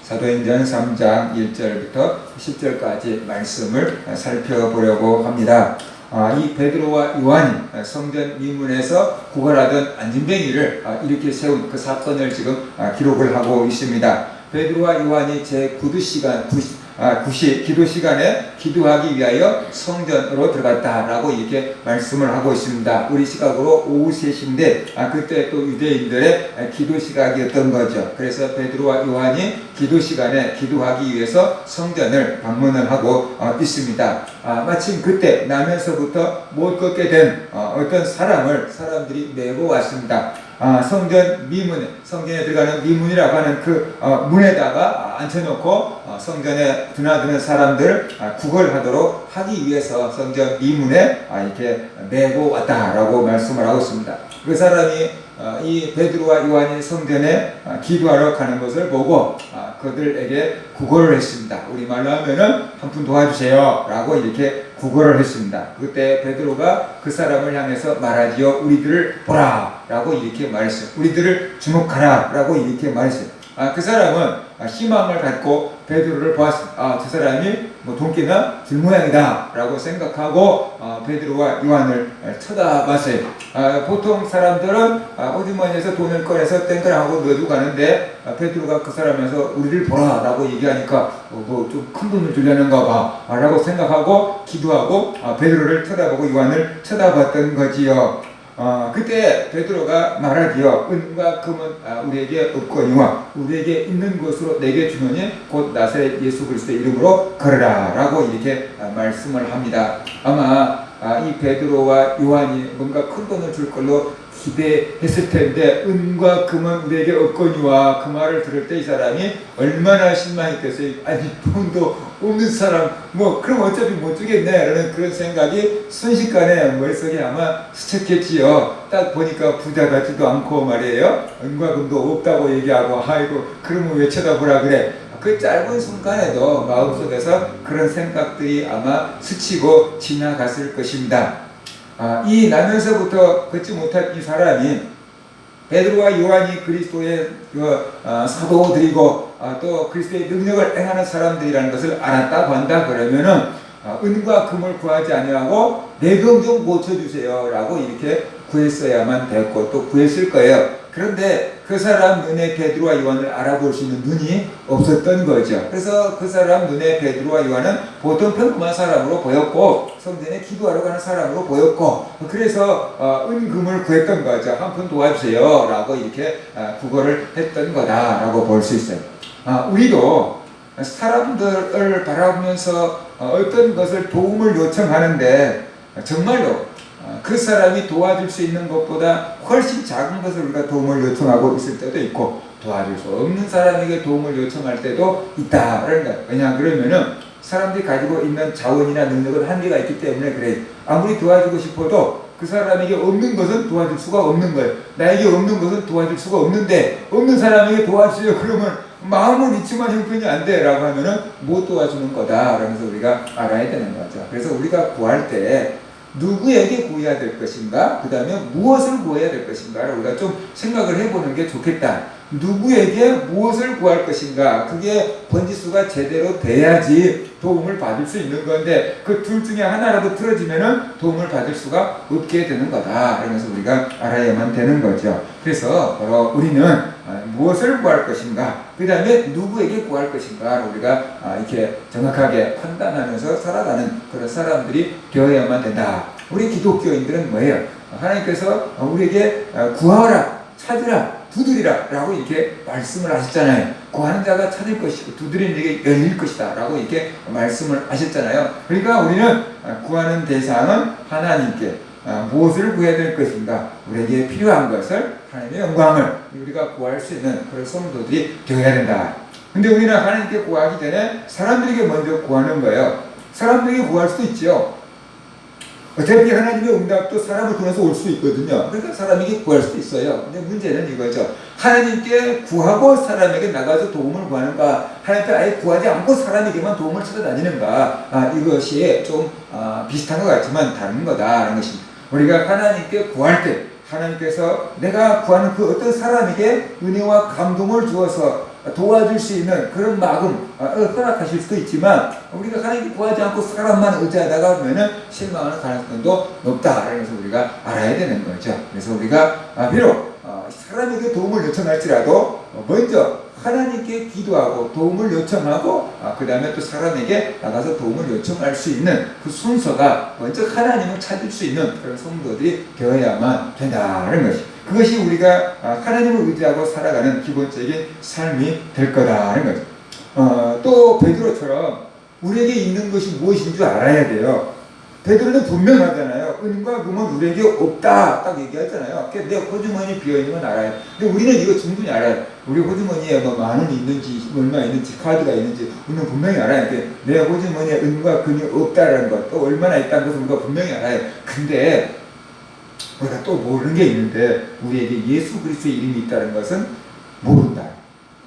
사도행전 3장 1절부터 10절까지 말씀을 살펴보려고 합니다. 이 베드로와 요한이 성전 미문에서 구걸하던 안진뱅이를 이렇게 세운 그 사건을 지금 기록을 하고 있습니다. 베드로와 요한이 기도 시간에 기도하기 위하여 성전으로 들어갔다라고 이렇게 말씀을 하고 있습니다. 우리 시각으로 오후 3시인데 그때 또 유대인들의 기도 시각이었던 거죠. 그래서 베드로와 요한이 기도 시간에 기도하기 위해서 성전을 방문을 하고 있습니다. 마침 그때 나면서부터 못 걷게 된 어떤 사람들이 메고 왔습니다. 성전 미문에, 성전에 들어가는 미문이라고 하는 그 문에다가 앉혀놓고 성전에 드나드는 사람들 구걸하도록 하기 위해서 성전 미문에 이렇게 메고 왔다라고 말씀을 하고 있습니다. 그 사람이 이 베드로와 요한이 성전에 기도하러 가는 것을 보고 그들에게 구걸을 했습니다. 우리말로 하면은 한 푼 도와주세요 라고 이렇게 구걸을 했습니다. 그때 베드로가 그 사람을 향해서 말하지요. 우리들을 보라 라고 이렇게 말했어요. 우리들을 주목하라 라고 이렇게 말했어요. 그 사람은 희망을 갖고 베드로를 보았습니다. 저 사람이 돈깨나 들 모양이다 라고 생각하고 베드로와 요한을 쳐다봤어요. 보통 사람들은 어주머니에서 돈을 꺼내서 땡그랑하고 넣어주고 가는데 베드로가 그 사람에서 우리를 보라 라고 얘기하니까 좀 큰 돈을 주려는가 봐 라고 생각하고 기도하고 베드로를 쳐다보고 요한을 쳐다봤던 거지요. 그때 베드로가 말하기요. 은과 금은 우리에게 없거니와 우리에게 있는 것으로 내게 주노니 곧 나사렛 예수 그리스도의 이름으로 걸으라 라고 이렇게 말씀을 합니다. 아마 이 베드로와 요한이 뭔가 큰 돈을 줄 걸로 기대했을 텐데 은과 금은 우리에게 없거니와 그 말을 들을 때 이 사람이 얼마나 실망했겠어요. 아니 돈도 없는 사람 그럼 어차피 못 주겠네 라는 그런 생각이 순식간에 머릿속에 아마 스쳤겠지요. 딱 보니까 부자 같지도 않고 말이에요. 은과 금도 없다고 얘기하고 아이고 그러면 왜 쳐다보라 그래. 그 짧은 순간에도 마음속에서 그런 생각들이 아마 스치고 지나갔을 것입니다. 이 나면서부터 걷지 못한 이 사람이 베드로와 요한이 그리스도의 사도들이고 또 그리스도의 능력을 행하는 사람들이라는 것을 알았다고 한다 그러면은 은과 금을 구하지 아니하고 내 병 좀 고쳐주세요 라고 이렇게 구했어야만 됐고 또 구했을 거예요. 그런데 그 사람 눈에 베드로와 요한을 알아볼 수 있는 눈이 없었던 거죠. 그래서 그 사람 눈에 베드로와 요한은 보통 평범한 사람으로 보였고 성전에 기도하러 가는 사람으로 보였고 그래서 은금을 구했던 거죠. 한 푼 도와주세요 라고 이렇게 구걸을 했던 거다라고 볼 수 있어요. 우리도 사람들을 바라보면서 어떤 것을 도움을 요청하는데 정말로 그 사람이 도와줄 수 있는 것보다 훨씬 작은 것을 우리가 도움을 요청하고 있을 때도 있고 도와줄 수 없는 사람에게 도움을 요청할 때도 있다라는 거예요. 왜냐 그러면은 사람들이 가지고 있는 자원이나 능력은 한계가 있기 때문에 그래요. 아무리 도와주고 싶어도 그 사람에게 없는 것은 도와줄 수가 없는 거예요. 나에게 없는 것은 도와줄 수가 없는데 없는 사람에게 도와주세요 그러면 마음은 있지만 형편이 안 돼 라고 하면은 못 도와주는 거다 라면서 우리가 알아야 되는 거죠. 그래서 우리가 구할 때 누구에게 구해야 될 것인가? 그 다음에 무엇을 구해야 될 것인가를 우리가 좀 생각을 해보는 게 좋겠다. 누구에게 무엇을 구할 것인가? 그게 번지수가 제대로 돼야지 도움을 받을 수 있는 건데 그 둘 중에 하나라도 틀어지면은 도움을 받을 수가 없게 되는 거다. 그러면서 우리가 알아야만 되는 거죠. 그래서 바로 우리는 무엇을 구할 것인가? 그 다음에 누구에게 구할 것인가? 우리가 이렇게 정확하게 판단하면서 살아가는 그런 사람들이 되어야만 된다. 우리 기독교인들은 뭐예요? 하나님께서 우리에게 구하라, 찾으라, 두드리라 라고 이렇게 말씀을 하셨잖아요. 구하는 자가 찾을 것이고 두드리는 자에게 열릴 것이다 라고 이렇게 말씀을 하셨잖아요. 그러니까 우리는 구하는 대상은 하나님께 무엇을 구해야 될 것인가? 우리에게 필요한 것을 하나님의 영광을 우리가 구할 수 있는 그런 성도들이 되어야 된다. 근데 우리는 하나님께 구하기 전에 사람들에게 먼저 구하는 거예요. 사람들에게 구할 수도 있죠. 어차피 하나님의 응답도 사람을 통해서 올 수 있거든요. 그러니까 사람에게 구할 수도 있어요. 근데 문제는 이거죠. 하나님께 구하고 사람에게 나가서 도움을 구하는가, 하나님께 아예 구하지 않고 사람에게만 도움을 찾아다니는가, 이것이 좀 비슷한 것 같지만 다른 거다라는 것입니다. 우리가 하나님께 구할 때 하나님께서 내가 구하는 그 어떤 사람에게 은혜와 감동을 주어서 도와줄 수 있는 그런 마음 허락하실 수도 있지만 우리가 하나님께 구하지 않고 사람만 의지하다가 보면은 실망하는 가능성도 높다라는 것을 우리가 알아야 되는 거죠. 그래서 우리가 비록 사람에게 도움을 요청할지라도 먼저 하나님께 기도하고 도움을 요청하고 그 다음에 또 사람에게 나가서 도움을 요청할 수 있는 그 순서가 먼저 하나님을 찾을 수 있는 그런 성도들이 되어야만 된다는 것이, 그것이 우리가 하나님을 의지하고 살아가는 기본적인 삶이 될 거다는 거죠. 또 베드로처럼 우리에게 있는 것이 무엇인 줄 알아야 돼요. 베드로는 분명하잖아요. 은과 금은 우리에게 없다 딱 얘기하잖아요. 내 호주머니 비어있는 건 알아요. 근데 우리는 이거 충분히 알아요. 우리 호주머니에 뭐 만 원이 있는지 얼마 있는지 카드가 있는지 우리는 분명히 알아요. 내 호주머니에 은과 금이 없다라는 것, 또 얼마나 있다는 것을 우리가 분명히 알아요. 근데 우리가 또 모르는 게 있는데 우리에게 예수 그리스도의 이름이 있다는 것은 모른다.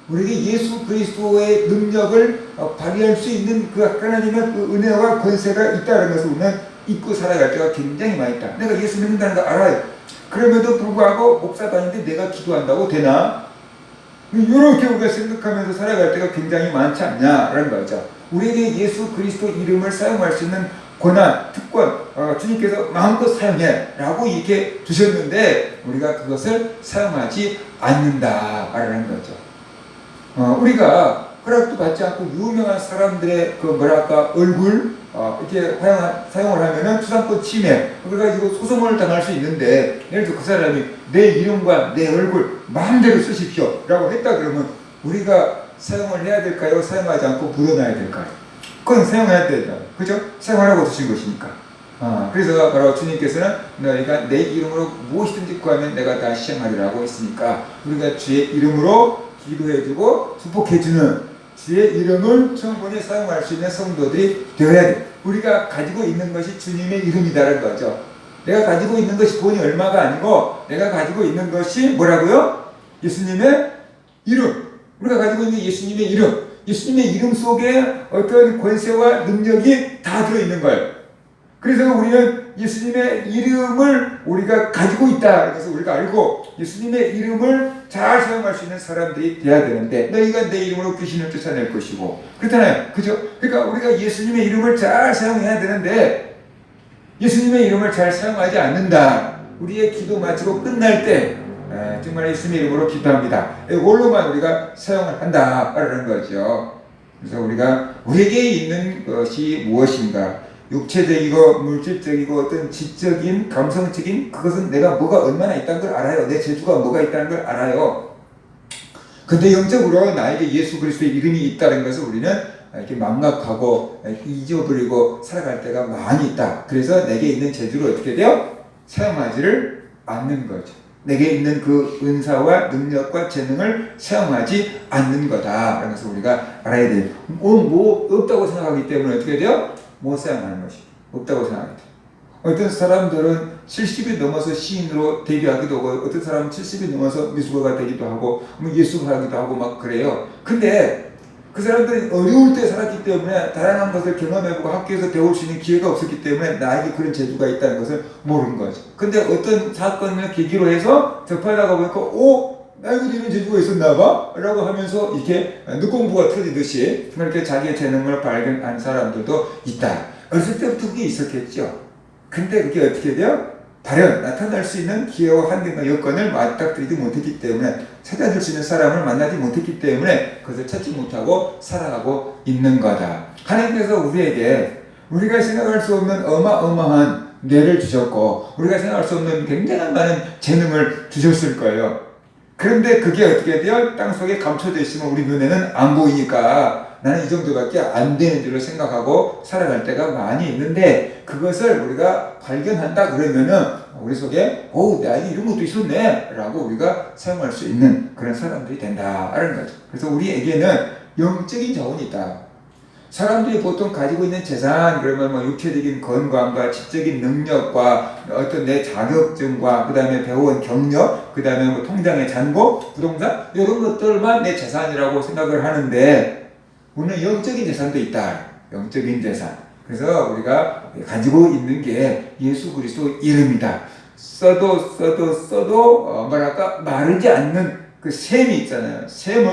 우리에게 예수 그리스도의 능력을 발휘할 수 있는 그 하나님의 그 은혜와 권세가 있다는 것을 우리는 잊고 살아갈 때가 굉장히 많이 있다. 내가 예수 믿는다는 거 알아요. 그럼에도 불구하고 목사 다니는데 내가 기도한다고 되나? 이렇게 우리가 생각하면서 살아갈 때가 굉장히 많지 않냐라는 거죠. 우리에게 예수 그리스도 이름을 사용할 수 있는 권한, 특권, 주님께서 마음껏 사용해 라고 이렇게 주셨는데 우리가 그것을 사용하지 않는다라는 거죠. 우리가 허락도 받지 않고 유명한 사람들의 그 얼굴 이렇게 사용을 하면은 추상권 침해 그래가지고 소송을 당할 수 있는데, 예를 들어 그 사람이 내 이름과 내 얼굴 마음대로 쓰십시오 라고 했다 그러면 우리가 사용을 해야 될까요? 사용하지 않고 묻어놔야 될까요? 그건 사용해야 되죠. 그죠? 사용하라고 주신 것이니까. 그래서 바로 주님께서는 너희가 내 이름으로 무엇이든지 구하면 내가 다 시행하리라고 했으니까 우리가 주의 이름으로 기도해주고 축복해주는 주의 이름을 충분히 사용할 수 있는 성도들이 되어야 돼. 우리가 가지고 있는 것이 주님의 이름이다라는 거죠. 내가 가지고 있는 것이 돈이 얼마가 아니고 내가 가지고 있는 것이 뭐라고요? 예수님의 이름. 우리가 가지고 있는 예수님의 이름. 예수님의 이름 속에 어떤 권세와 능력이 다 들어있는 거예요. 그래서 우리는 예수님의 이름을 우리가 가지고 있다. 그래서 우리가 알고 예수님의 이름을 잘 사용할 수 있는 사람들이 돼야 되는데, 너희가 내 이름으로 귀신을 쫓아낼 것이고 그렇잖아요. 그죠? 그러니까 우리가 예수님의 이름을 잘 사용해야 되는데 예수님의 이름을 잘 사용하지 않는다. 우리의 기도 마치고 끝날 때 정말 예수님의 이름으로 기도합니다. 이걸로만 우리가 사용을 한다라는 거죠. 그래서 우리에게 있는 것이 무엇인가? 육체적이고 물질적이고 어떤 지적인 감성적인 그것은 내가 뭐가 얼마나 있다는 걸 알아요. 내 재주가 뭐가 있다는 걸 알아요. 근데 영적으로 나에게 예수 그리스도의 이름이 있다는 것을 우리는 이렇게 망각하고 잊어버리고 살아갈 때가 많이 있다. 그래서 내게 있는 재주를 어떻게 돼요? 사용하지를 않는 거죠. 내게 있는 그 은사와 능력과 재능을 사용하지 않는 거다라는 것을 우리가 알아야 돼요. 뭐 없다고 생각하기 때문에 어떻게 돼요? 못 사용하는 것이 없다고 생각합니다. 어떤 사람들은 70이 넘어서 시인으로 데뷔하기도 하고 어떤 사람은 70이 넘어서 미술가가 되기도 하고 예술가기도 하고 막 그래요. 근데 그 사람들은 어려울 때 살았기 때문에 다양한 것을 경험해보고 학교에서 배울 수 있는 기회가 없었기 때문에 나에게 그런 재주가 있다는 것을 모르는 거죠. 근데 어떤 사건을 계기로 해서 접하다가 보니까 나에게도 이런 재주가 있었나봐? 라고 하면서 이렇게 눈공부가 터지듯이 이렇게 자기의 재능을 발견한 사람들도 있다. 어렸을 때부터 그게 있었겠죠. 근데 그게 어떻게 돼요? 나타날 수 있는 기회와 환경과 여건을 맞닥뜨리지 못했기 때문에, 찾아줄 수 있는 사람을 만나지 못했기 때문에 그것을 찾지 못하고 살아가고 있는 거다. 하나님께서 우리에게 우리가 생각할 수 없는 어마어마한 뇌를 주셨고 우리가 생각할 수 없는 굉장히 많은 재능을 주셨을 거예요. 그런데 그게 어떻게 돼요? 땅속에 감춰져 있으면 우리 눈에는 안 보이니까 나는 이 정도밖에 안 되는 줄로 생각하고 살아갈 때가 많이 있는데, 그것을 우리가 발견한다 그러면은 우리 속에 나에게 이런 것도 있었네 라고 우리가 사용할 수 있는 그런 사람들이 된다라는 거죠. 그래서 우리에게는 영적인 자원이 있다. 사람들이 보통 가지고 있는 재산, 그러면 육체적인 건강과 지적인 능력과 어떤 내 자격증과 그 다음에 배워온 경력, 그 다음에 통장의 잔고, 부동산, 이런 것들만 내 재산이라고 생각을 하는데, 우리는 영적인 재산도 있다. 영적인 재산. 그래서 우리가 가지고 있는 게 예수 그리스도 이름이다. 써도 마르지 않는 그 샘이 있잖아요. 샘은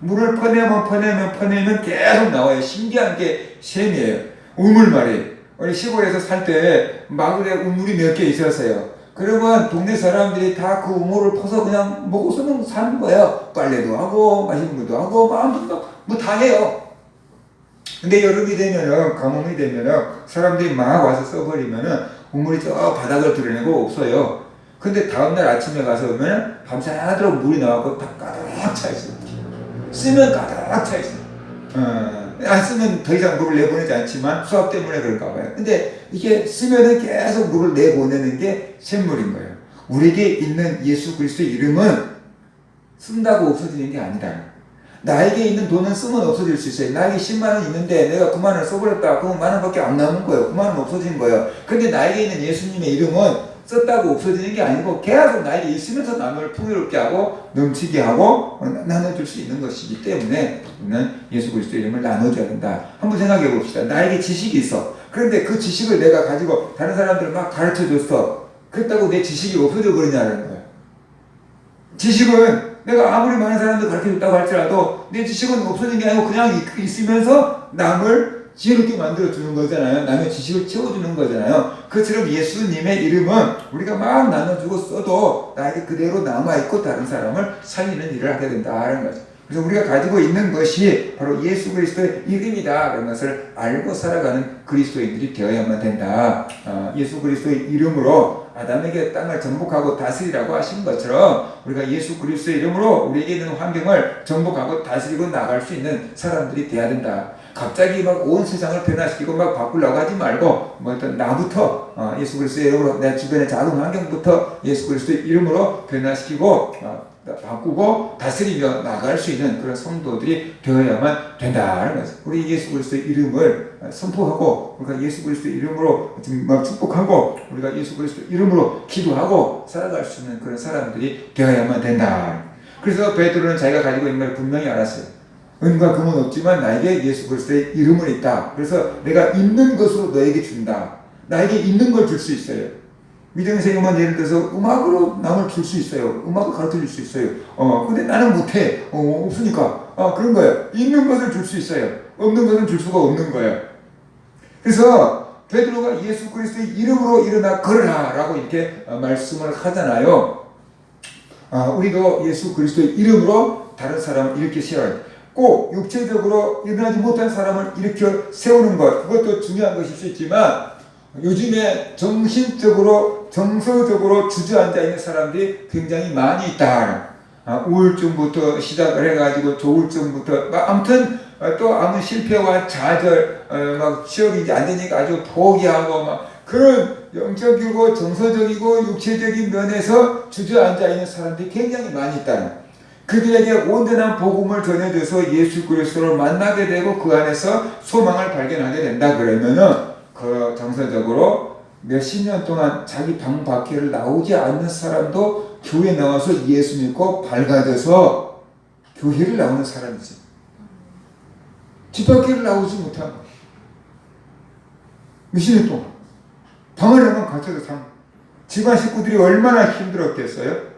물을 퍼내면 계속 나와요. 신기한 게 샘이에요. 우물 말이에요. 우리 시골에서 살 때 마을에 우물이 몇 개 있었어요. 그러면 동네 사람들이 다 그 우물을 퍼서 그냥 먹고서는 사는 거예요. 빨래도 하고 마시는 것도 하고 뭐 다 해요. 근데 여름이 되면은, 가뭄이 되면은 사람들이 막 와서 써버리면은 우물이 저 바닥을 드러내고 없어요. 근데 다음날 아침에 가서 보면 밤새도록 물이 나와서 다 가득 차 있어요. 쓰면 가득 차 있어요. 안 쓰면 더 이상 물을 내보내지 않지만 수압 때문에 그런가 봐요. 근데 이게 쓰면은 계속 물을 내보내는 게 샘물인 거예요. 우리에게 있는 예수 그리스도의 이름은 쓴다고 없어지는 게 아니다. 나에게 있는 돈은 쓰면 없어질 수 있어요. 나에게 10만 원 있는데 내가 9만 원을 써버렸다. 그러면 만 원밖에 안 남은 거예요. 9만 원 없어진 거예요. 근데 나에게 있는 예수님의 이름은 썼다고 없어지는 게 아니고 계속 나에게 있으면서 남을 풍요롭게 하고 넘치게 하고 나눠줄 수 있는 것이기 때문에 우리는 예수 그리스도 이름을 나눠줘야 된다. 한번 생각해 봅시다. 나에게 지식이 있어. 그런데 그 지식을 내가 가지고 다른 사람들을 막 가르쳐줬어. 그렇다고 내 지식이 없어져 버리냐는 거예요. 지식은 내가 아무리 많은 사람들 가르쳐줬다고 할지라도 내 지식은 없어진 게 아니고 그냥 있으면서 남을 지혜롭게 만들어주는 거잖아요. 남의 지식을 채워주는 거잖아요. 그처럼 예수님의 이름은 우리가 막 나눠주고 써도 나에게 그대로 남아있고 다른 사람을 살리는 일을 하게 된다는 거죠. 그래서 우리가 가지고 있는 것이 바로 예수 그리스도의 이름이다 라는 것을 알고 살아가는 그리스도인들이 되어야만 된다. 예수 그리스도의 이름으로 아담에게 땅을 정복하고 다스리라고 하신 것처럼 우리가 예수 그리스도의 이름으로 우리에게 있는 환경을 정복하고 다스리고 나갈 수 있는 사람들이 되어야 된다. 갑자기 막 온 세상을 변화시키고 막 바꾸려고 하지 말고 뭐 일단 나부터 예수 그리스도의 이름으로 내 주변의 작은 환경부터 예수 그리스도의 이름으로 변화시키고 바꾸고 다스리며 나갈 수 있는 그런 성도들이 되어야만 된다는 거죠. 우리 예수 그리스도의 이름을 선포하고 우리가 예수 그리스도의 이름으로 막 축복하고 우리가 예수 그리스도의 이름으로 기도하고 살아갈 수 있는 그런 사람들이 되어야만 된다. 그래서 베드로는 자기가 가지고 있는 걸 분명히 알았어요. 은과 금은 없지만 나에게 예수 그리스도의 이름은 있다. 그래서 내가 있는 것으로 너에게 준다. 나에게 있는 걸 줄 수 있어요. 믿음의 생명은 예를 들어서 음악으로 남을 줄 수 있어요. 음악을 가르쳐 줄 수 있어요. 근데 나는 못해. 없으니까. 그런 거예요. 있는 것을 줄 수 있어요. 없는 것은 줄 수가 없는 거예요. 그래서 베드로가 예수 그리스도의 이름으로 일어나 걸으라 라고 이렇게 말씀을 하잖아요. 우리도 예수 그리스도의 이름으로 다른 사람을 일으켜 세워야 돼요. 꼭 육체적으로 일어나지 못한 사람을 일으켜 세우는 것, 그것도 중요한 것일 수 있지만 요즘에 정신적으로 정서적으로 주저앉아 있는 사람들이 굉장히 많이 있다. 우울증부터 시작을 해가지고 조울증부터 아무튼 또 아무 실패와 좌절, 막 취업이 이제 안 되니까 아주 포기하고 막 그런 영적이고 정서적이고 육체적인 면에서 주저앉아 있는 사람들이 굉장히 많이 있다. 그들에게 온전한 복음을 전해줘서 예수 그리스도를 만나게 되고 그 안에서 소망을 발견하게 된다 그러면은 그 정서적으로 몇십 년 동안 자기 방 밖에를 나오지 않는 사람도 교회 나와서 예수 믿고 밝아져서 교회를 나오는 사람이지. 집 밖에를 나오지 못한 거. 몇십 년 동안 방 안에만 갇혀서 집안 식구들이 얼마나 힘들었겠어요?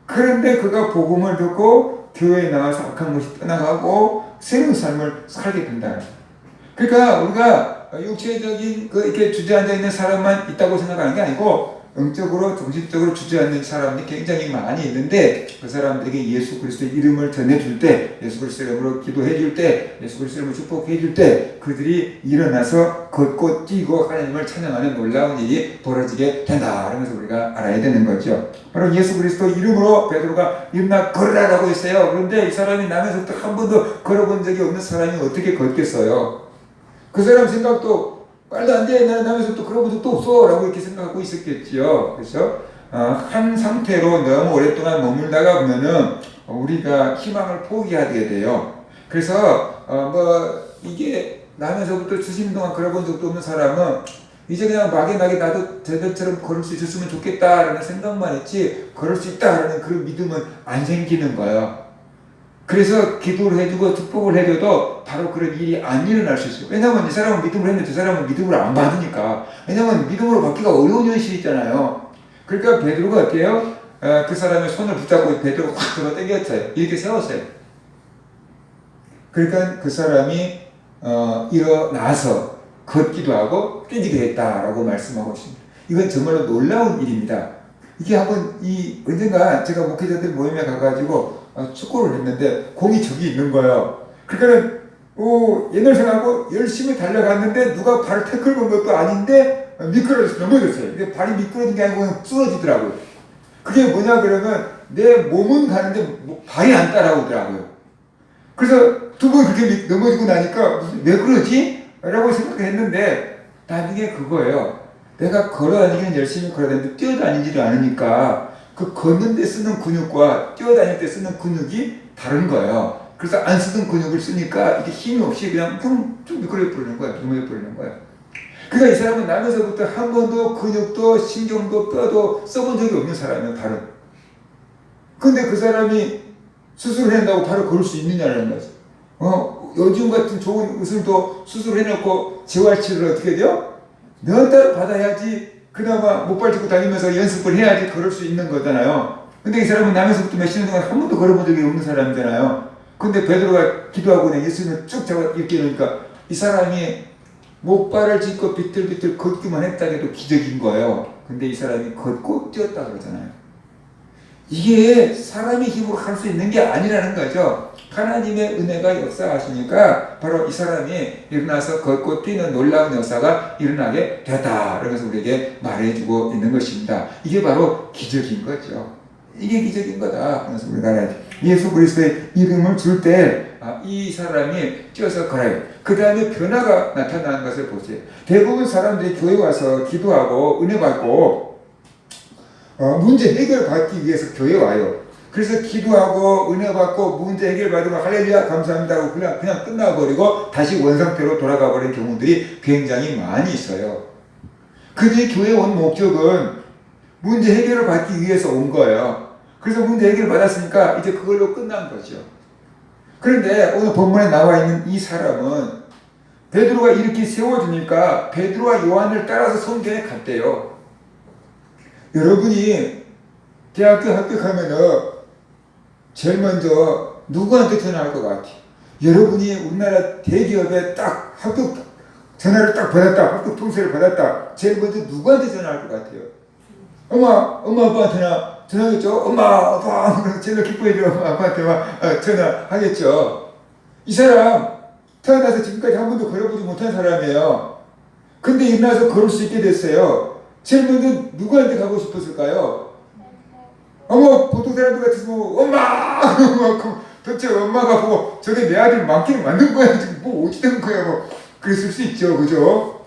그런데 그가 복음을 듣고 교회에 나와서 악한 것이 떠나가고 새로운 삶을 살게 된다. 그러니까 우리가 육체적인 이렇게 주저앉아 있는 사람만 있다고 생각하는 게 아니고 영적으로 정신적으로 주저앉는 사람이 굉장히 많이 있는데 그 사람들에게 예수 그리스도의 이름을 전해줄 때, 예수 그리스도의 이름으로 기도해줄 때, 예수 그리스도의 이름으로 축복해줄 때 그들이 일어나서 걷고 뛰고 하나님을 찬양하는 놀라운 일이 벌어지게 된다. 그러면서 우리가 알아야 되는 거죠. 바로 예수 그리스도 이름으로 베드로가 일어나 걸으라고 했어요. 그런데 이 사람이 남에서부터 한 번도 걸어본 적이 없는 사람이 어떻게 걷겠어요? 그 사람 생각도 말도 안 돼. 나는 남에서부터 걸어본 적도 없어. 라고 이렇게 생각하고 있었겠죠. 그래서 한 상태로 너무 오랫동안 머물다가 보면은 우리가 희망을 포기하게 돼요. 그래서 이게 남에서부터 수십 동안 걸어본 적도 없는 사람은 이제 그냥 막연하게 나도 저들처럼 걸을 수 있었으면 좋겠다라는 생각만 했지 걸을 수 있다라는 그런 믿음은 안 생기는 거예요. 그래서 기도를 해주고 축복을 해줘도 바로 그런 일이 안 일어날 수 있어요. 왜냐하면 이 사람은 믿음을 했는데 저 사람은 믿음을 안 받으니까. 왜냐하면 믿음으로 받기가 어려운 현실이 있잖아요. 그러니까 베드로가 어때요? 그 사람의 손을 붙잡고 베드로가 확 들어 당겼어요. 이렇게 세웠어요. 그러니까 그 사람이 일어나서 걷기도 하고 뛰기도 했다라고 말씀하고 있습니다. 이건 정말로 놀라운 일입니다. 이게 한번 언젠가 제가 목회자들 모임에 가가지고 축구를 했는데 공이 저기 있는 거예요. 그러니까 옛날 생각하고 열심히 달려갔는데 누가 발을 태클 건 것도 아닌데 미끄러져서 넘어졌어요. 근데 발이 미끄러진 게 아니고 그냥 쓰러지더라고요. 그게 뭐냐 그러면 내 몸은 가는데 발이 안 따라오더라고요. 그래서 두 번 그렇게 넘어지고 나니까 왜 그러지? 라고 생각했는데 나중에 그거예요. 내가 걸어다니기는 열심히 걸어다니는데 뛰어다니지를 않으니까 그 걷는 데 쓰는 근육과 뛰어다닐 때 쓰는 근육이 다른 거예요. 그래서 안 쓰던 근육을 쓰니까 이게 힘이 없이 그냥 좀 미끄러져 버리는 거예요. 넘어져 버리는 거예요. 그러니까 이 사람은 나면서부터 한 번도 근육도 신경도 뼈도 써본 적이 없는 사람이에요. 발은. 근데 그 사람이 수술을 한다고 바로 걸을 수 있느냐는 거죠. 요즘 같은 좋은 의술도 수술해놓고 재활치료를 어떻게 돼요? 몇 달 받아야지 그나마 못발 짚고 다니면서 연습을 해야지 걸을 수 있는 거잖아요. 근데 이 사람은 나면서부터 몇십 년 동안 한 번도 걸어본 적이 없는 사람이잖아요. 근데 베드로가 기도하고 그냥 예수님을 쭉 잡아 이렇게 놓으니까 이 사람이 목발을 짚고 비틀비틀 걷기만 했다는 게 또 기적인 거예요. 근데 이 사람이 걷고 뛰었다 그러잖아요. 이게 사람의 힘으로 할 수 있는 게 아니라는 거죠. 하나님의 은혜가 역사하시니까 바로 이 사람이 일어나서 걷고 뛰는 놀라운 역사가 일어나게 되다. 그러면서 우리에게 말해주고 있는 것입니다. 이게 바로 기적인 거죠. 이게 기적인 거다. 그래서 우리가 예수 그리스도의 이름을 줄 때 이 사람이 뛰어서 걸어요. 그 다음에 변화가 나타나는 것을 보세요. 대부분 사람들이 교회 와서 기도하고 은혜 받고 문제 해결 받기 위해서 교회 와요. 그래서 기도하고 은혜 받고 문제 해결 받으면 할렐루야 감사합니다 하고 그냥 끝나버리고 다시 원상태로 돌아가 버린 경우들이 굉장히 많이 있어요. 그들이 교회에 온 목적은 문제 해결을 받기 위해서 온 거예요. 그래서 문제 해결을 받았으니까 이제 그걸로 끝난 거죠. 그런데 오늘 본문에 나와 있는 이 사람은 베드로가 이렇게 세워주니까 베드로와 요한을 따라서 성전에 갔대요. 여러분이 대학교 합격하면은 제일 먼저 누구한테 전화할 것 같아요? 여러분이 우리나라 대기업에 딱 합격 전화를 딱 받았다, 합격 통지를 받았다. 제일 먼저 누구한테 전화할 것 같아요? 엄마 아빠한테 전화하겠죠? 엄마 아빠 그래서 제일 기뻐해줘. 엄마 아빠한테 전화하겠죠. 이 사람 태어나서 지금까지 한 번도 걸어보지 못한 사람이에요. 근데 일어나서 걸을 수 있게 됐어요. 제일 먼저 누구한테 가고 싶었을까요? 보통 사람들 같으면 엄마! 도대체 엄마가 보고 저게 내 아들 많기는 만든 거야. 지금 뭐 어찌 된 거야. 그랬을 수 있죠. 그죠?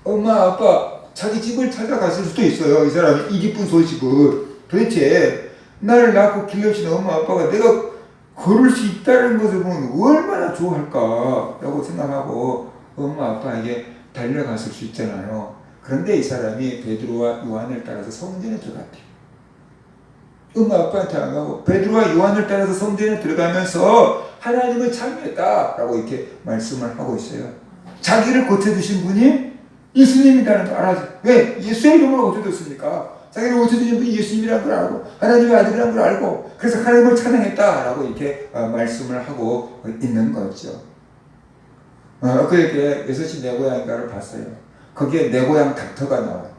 엄마, 아빠 자기 집을 찾아갔을 수도 있어요. 이 사람이 이 기쁜 소식을. 도대체 나를 낳고 길러주신 엄마, 아빠가 내가 걸을 수 있다는 것을 보면 얼마나 좋아할까 라고 생각하고 엄마, 아빠에게 달려갔을 수 있잖아요. 그런데 이 사람이 베드로와 요한을 따라서 성전에 들어갔대요. 엄마 아빠한테 안 가고 베드로와 요한을 따라서 성전에 들어가면서 하나님을 찬미했다라고 이렇게 말씀을 하고 있어요. 자기를 고쳐주신 분이 예수님이라는 걸 알아서 왜? 예수의 이름으로 고쳐줬으니까 자기를 고쳐주신 분이 예수님이라는 걸 알고 하나님의 아들이라는 걸 알고 그래서 하나님을 찬양했다라고 이렇게 말씀을 하고 있는 거죠. 그에게 6시 내 고향인가를 봤어요. 거기에 내 고향 닥터가 나와요.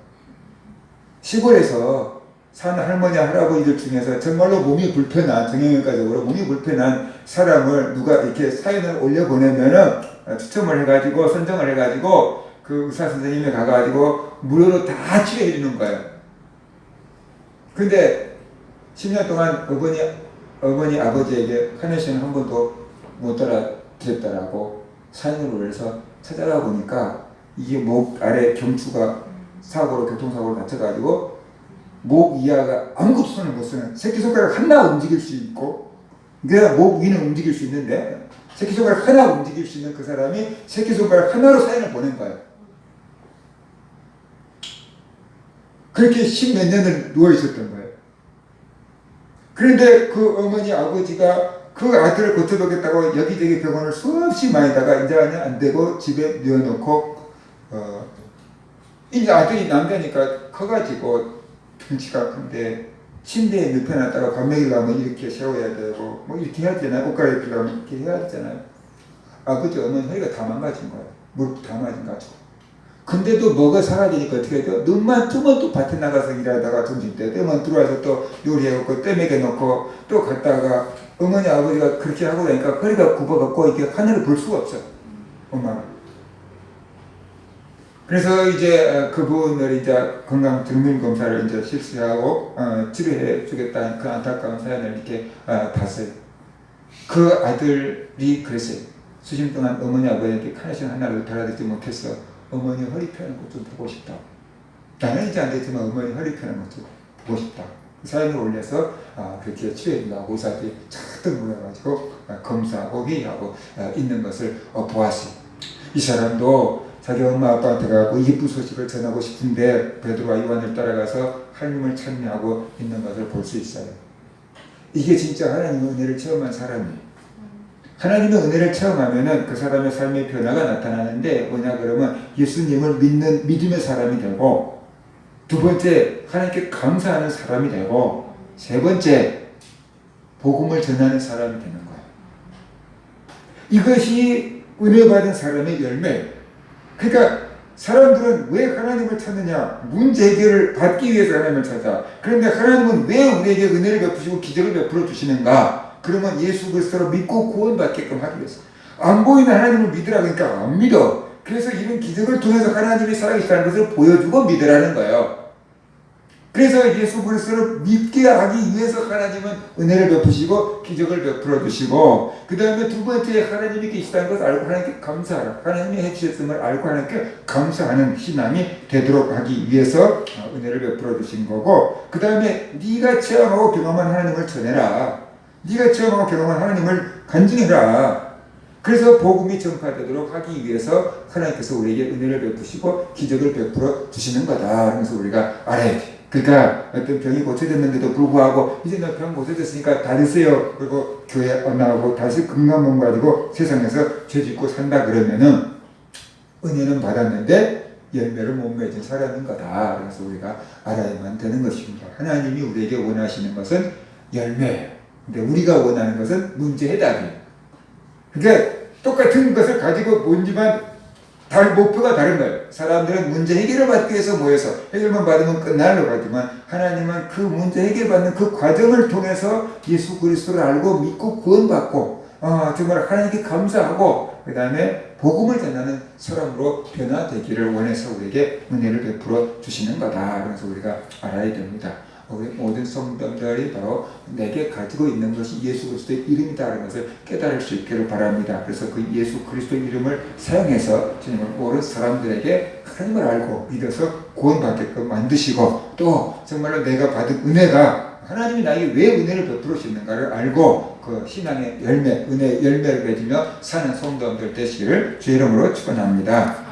시골에서 사는 할머니 할아버지들 중에서 정말로 몸이 불편한 정형외과적으로 몸이 불편한 사람을 누가 이렇게 사연을 올려보내면은 추첨을 해가지고 선정을 해가지고 그 의사 선생님이 가가지고 무료로 다 치료해 주는 거예요. 근데 10년 동안 어머니 아버지에게 카네이션을 한 번도 못 따라드렸다라고 사연을 올려서 찾아가 보니까 이게 목 아래 경추가 교통사고로 다쳐가지고 목 이하가 아무것도 손을 못 쓰는 새끼손가락 하나 움직일 수 있고 내가 목 위는 움직일 수 있는데 새끼손가락 하나 움직일 수 있는 그 사람이 새끼손가락 하나로 사연을 보낸 거예요. 그렇게 10몇 년을 누워 있었던 거예요. 그런데 그 어머니 아버지가 그 아들을 고쳐보겠다고 여기저기 병원을 수없이 많이 다가 이제 안 되고 집에 누워놓고 이제 아들이 남자니까 커가지고 덩치가 큰데 침대에 눕혀놨다가 밥 먹이려면 이렇게 세워야 되고 뭐 이렇게 해야 되잖아요. 옷 갈아입히려면 이렇게 해야 되잖아요. 아버지 어머니 허리가 다 망가진 거예요. 무릎 다 망가지고. 근데도 뭐가 사라지니까 어떻게 해요? 눈만 뜨면 또 밭에 나가서 일하다가 점심때 뜨면 들어와서 또 요리해갖고 떼먹여 놓고 또 갔다가 어머니 아버지가 그렇게 하고 나니까 허리가 굽어갖고 이렇게 하늘을 볼 수가 없어. 엄마가. 그래서 이제 그분을 이제 건강 정밀 검사를 이제 실시하고 치료해 주겠다는 그 안타까운 사연을 이렇게 봤어요. 그 아들이 그랬어요. 수십 동안 어머니 아버지한테 카네이션 하나를 달아드리지 못했어. 어머니 허리 펴는 것 좀 보고 싶다. 나는 이제 안 되지만 어머니 허리 펴는 것 좀 보고 싶다. 그 사연을 올려서 그렇게 치료해준다고 의사들이 잔뜩 모여가지고 검사하고 회의하고 있는 것을 보았어요. 이 사람도 자기 엄마 아빠한테 가고 이쁜 소식을 전하고 싶은데 베드로와 요한을 따라가서 하나님을 찬미하고 있는 것을 볼 수 있어요. 이게 진짜 하나님의 은혜를 체험한 사람이에요. 하나님의 은혜를 체험하면은 그 사람의 삶의 변화가 나타나는데 뭐냐 그러면 예수님을 믿는 믿음의 사람이 되고, 두 번째 하나님께 감사하는 사람이 되고, 세 번째 복음을 전하는 사람이 되는 거예요. 이것이 은혜 받은 사람의 열매예요. 그러니까 사람들은 왜 하나님을 찾느냐? 문제 해결을 받기 위해서 하나님을 찾아. 그런데 하나님은 왜 우리에게 은혜를 베푸시고 기적을 베풀어 주시는가? 그러면 예수 그리스도를 믿고 구원받게끔 하기 위해서. 안 보이는 하나님을 믿으라 그러니까 안 믿어. 그래서 이런 기적을 통해서 하나님이 살아계시다는 것을 보여주고 믿으라는 거예요. 그래서 예수 그리스도를 믿게 하기 위해서 하나님은 은혜를 베푸시고 기적을 베풀어 주시고, 그 다음에 두 번째 하나님이 계시다는 것을 알고 하나님께 감사하라. 하나님이 해주셨음을 알고 하나님께 감사하는 신앙이 되도록 하기 위해서 은혜를 베풀어 주신 거고, 그 다음에 네가 체험하고 경험한 하나님을 전해라. 네가 체험하고 경험한 하나님을 간증해라. 그래서 복음이 전파되도록 하기 위해서 하나님께서 우리에게 은혜를 베푸시고 기적을 베풀어 주시는 거다. 그래서 우리가 알아야 돼. 그러니까 어떤 병이 고쳐졌는데도 불구하고 이제 너 병 고쳐졌으니까 다 됐어요. 그리고 교회 안 나오고 다시 건강 몸 가지고 세상에서 죄 짓고 산다 그러면은 은혜는 받았는데 열매를 못 맺은 사람인 거다. 그래서 우리가 알아야만 되는 것입니다. 하나님이 우리에게 원하시는 것은 열매예요. 근데 우리가 원하는 것은 문제 해답이에요. 그러니까 똑같은 것을 가지고 뭔지만 목표가 다른 거예요. 사람들은 문제 해결을 받기 위해서 모여서 해결만 받으면 끝나려고 하지만 하나님은 그 문제 해결받는 그 과정을 통해서 예수 그리스도를 알고 믿고 구원받고 정말 하나님께 감사하고 그 다음에 복음을 전하는 사람으로 변화되기를 원해서 우리에게 은혜를 베풀어 주시는 거다. 그래서 우리가 알아야 됩니다. 우리 모든 성도들이 바로 내게 가지고 있는 것이 예수 그리스도의 이름이다라는 것을 깨달을 수 있기를 바랍니다. 그래서 그 예수 그리스도의 이름을 사용해서 주님을 모르는 사람들에게 하나님을 알고 믿어서 구원받게끔 만드시고, 또 정말로 내가 받은 은혜가 하나님이 나에게 왜 은혜를 베풀어 주시는가를 알고 그 신앙의 열매, 은혜의 열매를 맺으며 사는 성도들 되시기를 주의 이름으로 축원합니다.